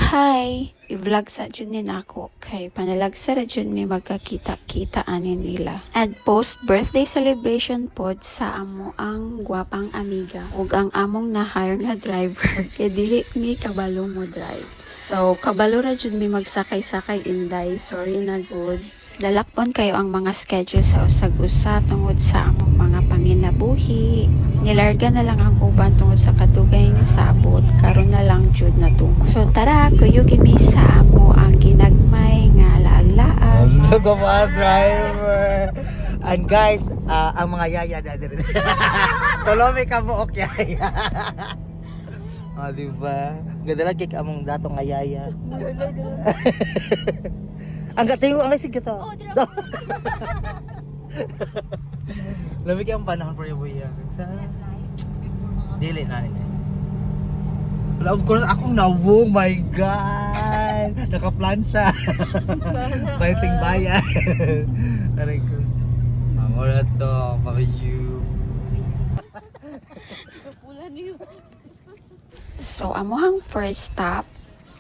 Hi! I-vlog sa dyan ni nako kay panalagsa ra dyan mi magkakita-kita anin nila. And post birthday celebration pod sa amo ang gwapang amiga ug ang among na-hire nga driver kay dili mi kabalo mo drive. So kabalo ra dyan mi magsakay-sakay inday, sorry na good. Dalakpon kayo ang mga schedule sa usag-usa tungod sa among mga panginabuhi. Nilarga na lang ang uban tungod sa kadugay nga sabot, karon na lang jud na tumo. So tara, kuyog mi sa amo ang ginagmay nga laag-laag. So, mga driver. And guys, ang mga yaya na din. Tulomi ka mo, okay. O, diba? Ganda lang kik among datong nga yaya. Ang gatingo, ang isig ka to. Lamig ang panahon for yung buya. Sa dili na rin. Well, of course, akong nawong, my God! Naka-plansya. Painting bayan. Taray ko. Mamura to, papayu. So amohang first stop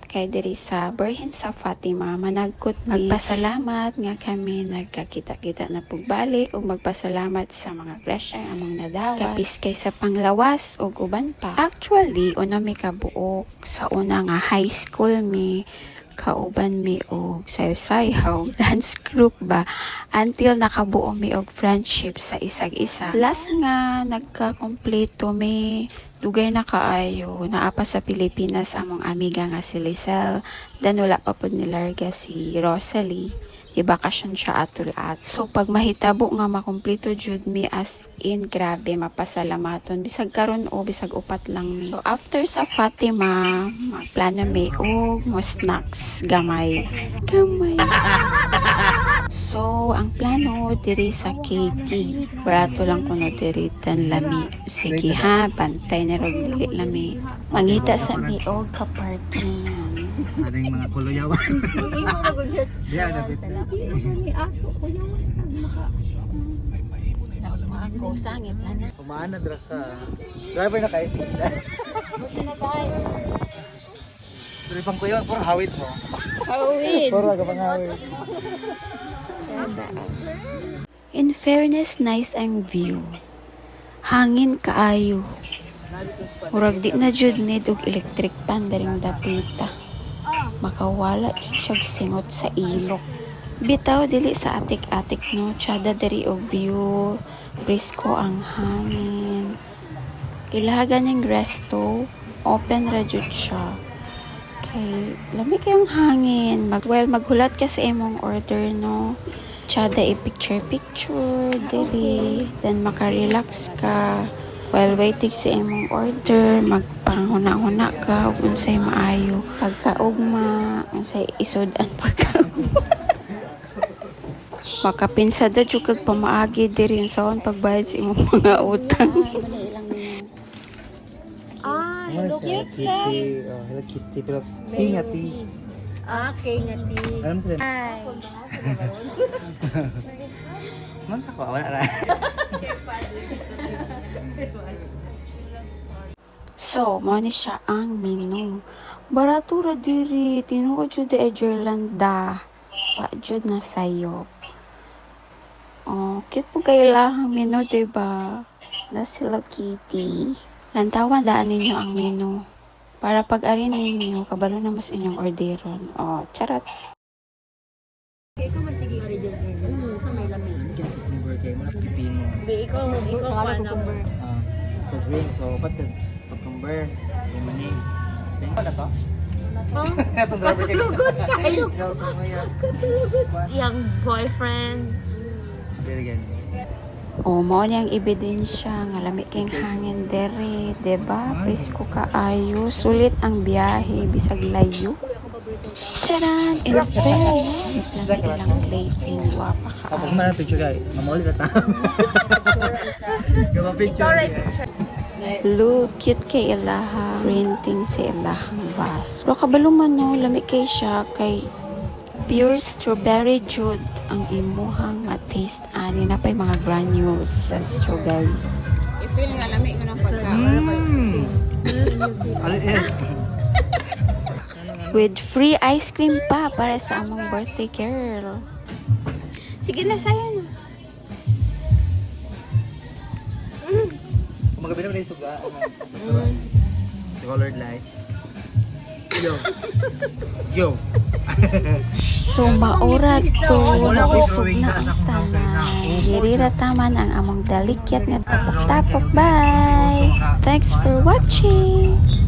kay diri sa Birhen sa Fatima, managkot magpasalamat nga kami nagkakita-kita na pugbalik ug magpasalamat sa mga grasya among nadawa kapis kay sa panglawas ug uban pa. Actually una mi kabuok sa una nga high school mi kauban mi og sayo-sayaw dance group ba until nakabuo mi og friendship sa isag-isa. Last nga nagka-kompleto mi dugay na kaayo naapa sa Pilipinas among amiga nga si Lizelle, then wala pa pud nilarga si Rosalie, di bakasyon siya atul-at. So pag mahitabo nga makumpleto jud mi, as in grabe mapasalamaton bisag karon o bisag upat lang mi. So after sa Fatima magplano mi og mo snacks gamay. So, ang plano diri sa KT. Barato lang kuno diri tan lami. Sige ha, bantay na rog dili lami. Mangita sa mi og ka-party. Aring mga kuluyawan. Diyan na bit. Ako sangit na. Kumaan na dra ka. Driver na kayo. Pero pang kuyawan, puro hawid mo. Hawid. Puro ka pang hawid. In fairness, nice ang view. Hangin kaayo. Murag di na jud need og electric pan daring dapita. Makawala jud siya singot sa ilok. Bitaw dili sa atik-atik no, tsada dari og view. Brisko ang hangin. Ilagan yung resto, open ra jud siya. Okay, lamig kayong hangin. Maghulat ka sa imong order no. Tsada i-picture dili, then makarelax ka while waiting sa imong order. Magpanghuna-huna ka ug unsay maayo pagkaugma, unsay isudan pagkaugma. Makapinsada jud kag pamaagi diri unsaon pagbayad sa imong mga utang. Hello Kitty. Oh, Hello Kitty. Pero ingat eh. Okay, ngati. Alam sila. Ay. Man sa ko, wala na. So, mo ni siya ang menu. Baratura diri, tinuod jud di Irlanda. Wa jud na sayo. Oh, cute po kayo lang ang menu, diba? Na sila Kitty. Lantawan daan ninyo ang menu. Para pag-arin ninyo, kabalo na mas inyong orderon. Oh, charot. Ikaw masiging original version. Sa may lamig. Cucumber kayo, mga pipino. Ikaw pa na. Sa drink, so pati cucumber, lemon. Ano na to? Itong driver kayo. Yung boyfriend. Very good. O, mo niyang ebidensya nga lamig kayong hangin dere, diba? Presko kaayo, sulit ang biyahe, bisag layo. Charan! In fairness, lamig ilang plating, wapa ka. Kapag man ang picture guys, mamuli na tayo. Kapag picture. Look, cute kay ilaha, printing sa ilahang bus. Pero kabalo man no, lamig kay siya, kay pure strawberry jud ang imuhang taste ani na pay mga granules sa strawberry. I-feel nga lamig nga ng pagkaon. Alin eh. with free ice cream pa para sa among birthday girl. Sige na, sayan. Magabi naman yung suga. The colored light. Yo. Yo. So maura to, Wala ko nabusog drawing na na ang sa akong number na. tanan. Dirira taman ang among dalikyat nga tapok-tapok. Bye! Thanks for watching!